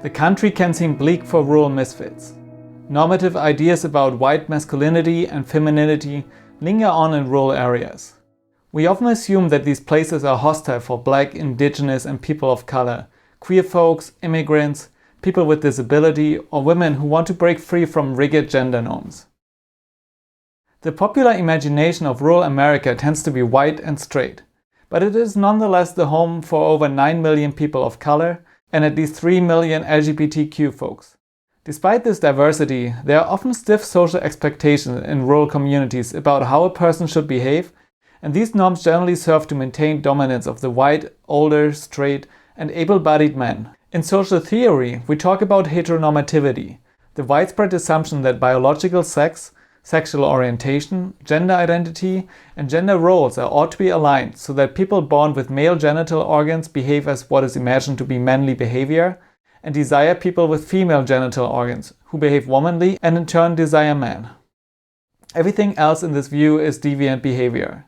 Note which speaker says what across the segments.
Speaker 1: The country can seem bleak for rural misfits. Normative ideas about white masculinity and femininity linger on in rural areas. We often assume that these places are hostile for Black, Indigenous and people of color, queer folks, immigrants, people with disability, or women who want to break free from rigid gender norms. The popular imagination of rural America tends to be white and straight, but it is nonetheless the home for over 9 million people of color and at least 3 million LGBTQ folks. Despite this diversity, there are often stiff social expectations in rural communities about how a person should behave, and these norms generally serve to maintain dominance of the white, older, straight, and able-bodied men. In social theory, we talk about heteronormativity, the widespread assumption that biological sex, sexual orientation, gender identity, and gender roles are ought to be aligned so that people born with male genital organs behave as what is imagined to be manly behavior, and desire people with female genital organs, who behave womanly and in turn desire men. Everything else in this view is deviant behavior.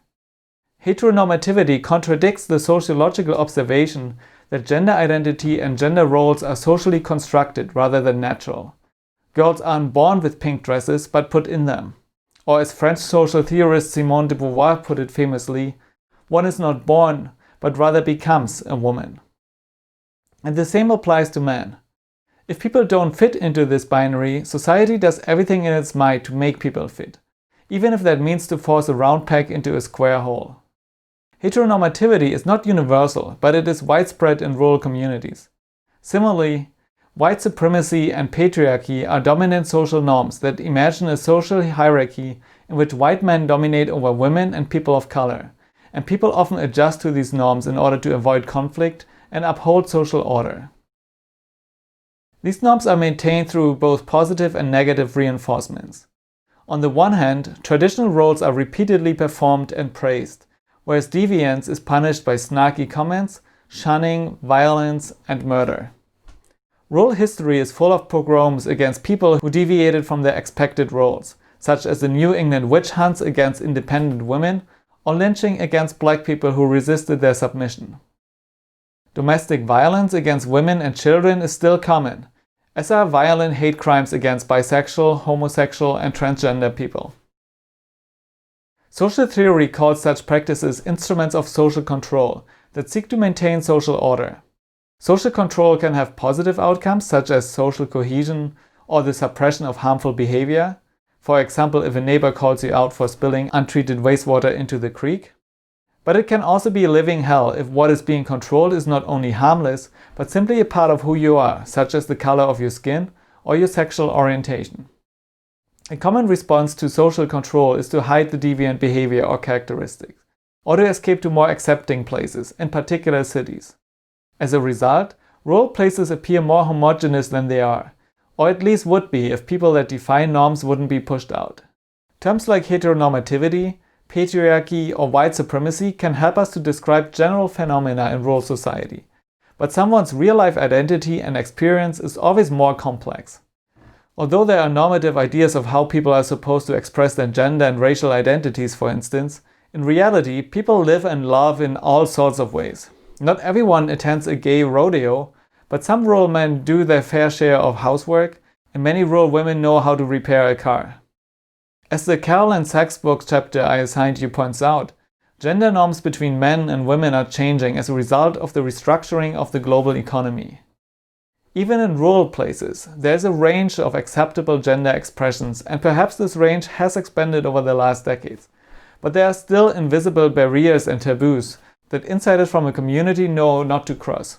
Speaker 1: Heteronormativity contradicts the sociological observation that gender identity and gender roles are socially constructed rather than natural. Girls aren't born with pink dresses but put in them. Or as French social theorist Simone de Beauvoir put it famously, one is not born but rather becomes a woman. And the same applies to men. If people don't fit into this binary, society does everything in its might to make people fit, even if that means to force a round peg into a square hole. Heteronormativity is not universal, but it is widespread in rural communities. Similarly, white supremacy and patriarchy are dominant social norms that imagine a social hierarchy in which white men dominate over women and people of color, and people often adjust to these norms in order to avoid conflict and uphold social order. These norms are maintained through both positive and negative reinforcements. On the one hand, traditional roles are repeatedly performed and praised, whereas deviance is punished by snarky comments, shunning, violence, and murder. Rural history is full of pogroms against people who deviated from their expected roles, such as the New England witch hunts against independent women or lynching against Black people who resisted their submission. Domestic violence against women and children is still common, as are violent hate crimes against bisexual, homosexual, and transgender people. Social theory calls such practices instruments of social control that seek to maintain social order. Social control can have positive outcomes such as social cohesion or the suppression of harmful behavior, for example if a neighbor calls you out for spilling untreated wastewater into the creek. But it can also be a living hell if what is being controlled is not only harmless, but simply a part of who you are, such as the color of your skin or your sexual orientation. A common response to social control is to hide the deviant behavior or characteristics, or to escape to more accepting places, in particular cities. As a result, rural places appear more homogeneous than they are, or at least would be if people that define norms wouldn't be pushed out. Terms like heteronormativity, patriarchy, or white supremacy can help us to describe general phenomena in rural society, but someone's real-life identity and experience is always more complex. Although there are normative ideas of how people are supposed to express their gender and racial identities, for instance, in reality, people live and love in all sorts of ways. Not everyone attends a gay rodeo, but some rural men do their fair share of housework, and many rural women know how to repair a car. As the Caroline Sachs book chapter I assigned you points out, gender norms between men and women are changing as a result of the restructuring of the global economy. Even in rural places, there is a range of acceptable gender expressions, and perhaps this range has expanded over the last decades. But there are still invisible barriers and taboos that insiders from a community know not to cross.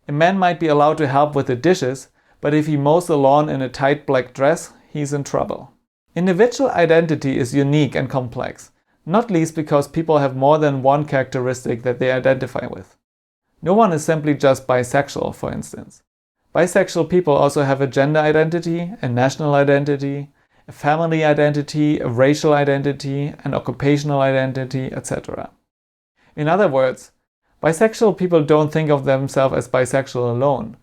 Speaker 1: A man might be allowed to help with the dishes, but if he mows the lawn in a tight black dress, he's in trouble. Individual identity is unique and complex, not least because people have more than one characteristic that they identify with. No one is simply just bisexual, for instance. Bisexual people also have a gender identity, a national identity, a family identity, a racial identity, an occupational identity, etc. In other words, bisexual people don't think of themselves as bisexual alone,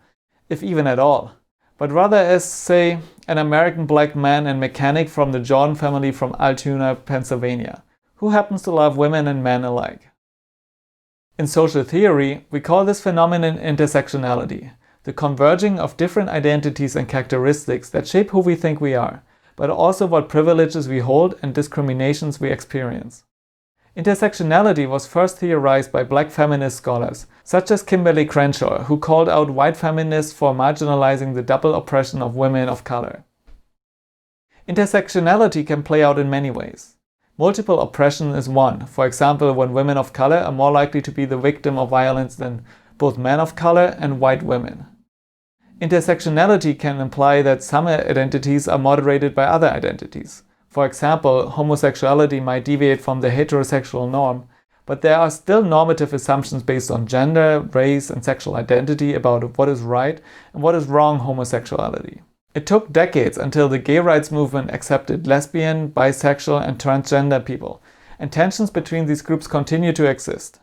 Speaker 1: if even at all, but rather as, say, an American black man and mechanic from the Jordan family from Altoona, Pennsylvania, who happens to love women and men alike. In social theory, we call this phenomenon intersectionality, the converging of different identities and characteristics that shape who we think we are, but also what privileges we hold and discriminations we experience. Intersectionality was first theorized by Black feminist scholars, such as Kimberly Crenshaw, who called out white feminists for marginalizing the double oppression of women of color. Intersectionality can play out in many ways. Multiple oppression is one, for example, when women of color are more likely to be the victim of violence than both men of color and white women. Intersectionality can imply that some identities are moderated by other identities. For example, homosexuality might deviate from the heterosexual norm, but there are still normative assumptions based on gender, race, and sexual identity about what is right and what is wrong homosexuality. It took decades until the gay rights movement accepted lesbian, bisexual, and transgender people, and tensions between these groups continue to exist.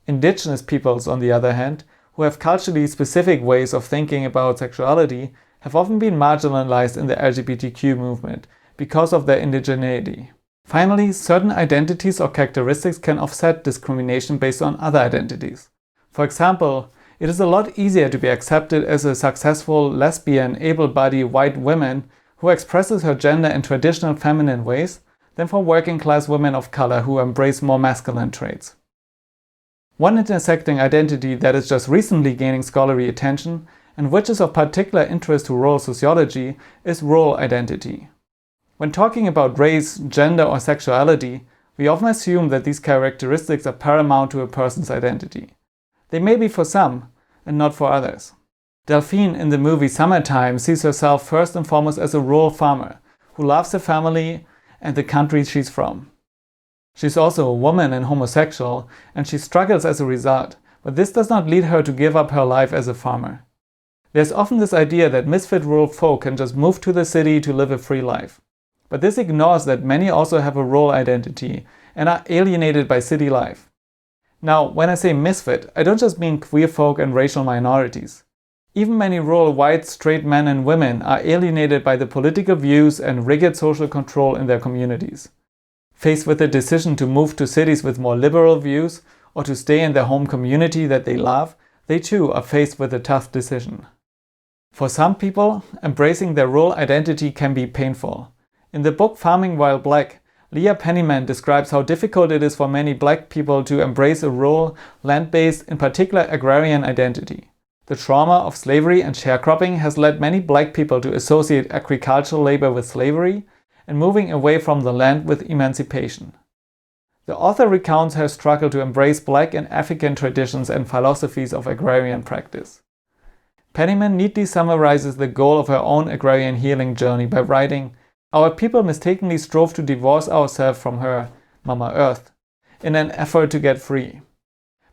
Speaker 1: Indigenous peoples, on the other hand, who have culturally specific ways of thinking about sexuality, have often been marginalized in the LGBTQ movement because of their indigeneity. Finally, certain identities or characteristics can offset discrimination based on other identities. For example, it is a lot easier to be accepted as a successful, lesbian, able-bodied white woman who expresses her gender in traditional feminine ways than for working-class women of color who embrace more masculine traits. One intersecting identity that is just recently gaining scholarly attention, and which is of particular interest to role sociology, is role identity. When talking about race, gender, or sexuality, we often assume that these characteristics are paramount to a person's identity. They may be for some, and not for others. Delphine in the movie Summertime sees herself first and foremost as a rural farmer who loves her family and the country she's from. She's also a woman and homosexual, and she struggles as a result, but this does not lead her to give up her life as a farmer. There's often this idea that misfit rural folk can just move to the city to live a free life. But this ignores that many also have a rural identity and are alienated by city life. Now, when I say misfit, I don't just mean queer folk and racial minorities. Even many rural white straight men and women are alienated by the political views and rigid social control in their communities. Faced with the decision to move to cities with more liberal views or to stay in their home community that they love, they too are faced with a tough decision. For some people, embracing their rural identity can be painful. In the book Farming While Black, Leah Penniman describes how difficult it is for many black people to embrace a rural, land-based, in particular agrarian identity. The trauma of slavery and sharecropping has led many black people to associate agricultural labor with slavery and moving away from the land with emancipation. The author recounts her struggle to embrace black and African traditions and philosophies of agrarian practice. Penniman neatly summarizes the goal of her own agrarian healing journey by writing, "Our people mistakenly strove to divorce ourselves from her, Mama Earth, in an effort to get free.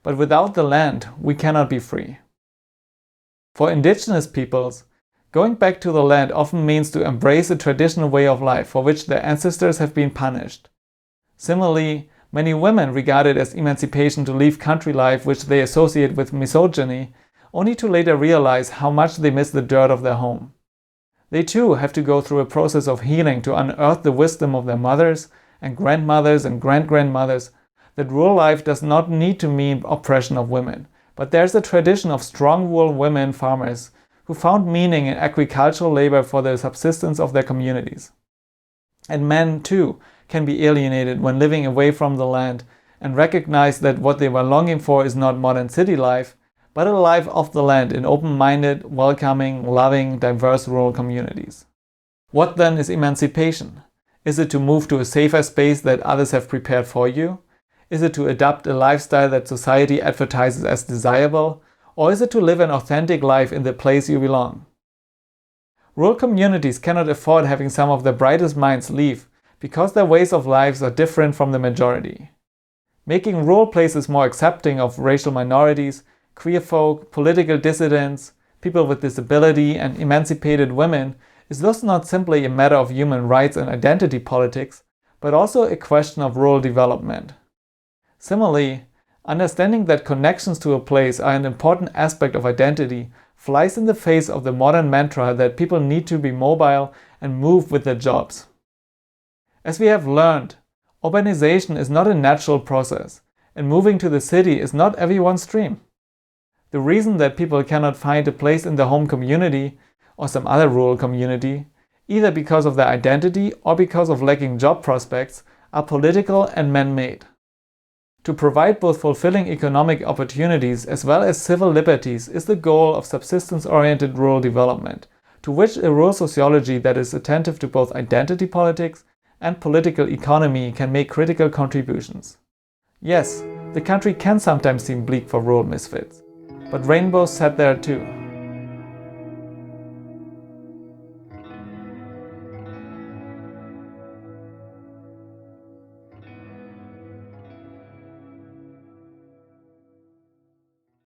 Speaker 1: But without the land, we cannot be free." For indigenous peoples, going back to the land often means to embrace a traditional way of life for which their ancestors have been punished. Similarly, many women regard it as emancipation to leave country life, which they associate with misogyny, only to later realize how much they miss the dirt of their home. They too have to go through a process of healing to unearth the wisdom of their mothers and grandmothers and great-grandmothers that rural life does not need to mean oppression of women, but there's a tradition of strong rural women farmers who found meaning in agricultural labor for the subsistence of their communities. And men too can be alienated when living away from the land and recognize that what they were longing for is not modern city life, but a life off the land in open-minded, welcoming, loving, diverse rural communities. What then is emancipation? Is it to move to a safer space that others have prepared for you? Is it to adopt a lifestyle that society advertises as desirable? Or is it to live an authentic life in the place you belong? Rural communities cannot afford having some of their brightest minds leave because their ways of lives are different from the majority. Making rural places more accepting of racial minorities, queer folk, political dissidents, people with disability, and emancipated women is thus not simply a matter of human rights and identity politics, but also a question of rural development. Similarly, understanding that connections to a place are an important aspect of identity flies in the face of the modern mantra that people need to be mobile and move with their jobs. As we have learned, urbanization is not a natural process, and moving to the city is not everyone's dream. The reason that people cannot find a place in the home community or some other rural community, either because of their identity or because of lacking job prospects, are political and man-made. To provide both fulfilling economic opportunities as well as civil liberties is the goal of subsistence-oriented rural development, to which a rural sociology that is attentive to both identity politics and political economy can make critical contributions. Yes, the country can sometimes seem bleak for rural misfits, but rainbows sat there too.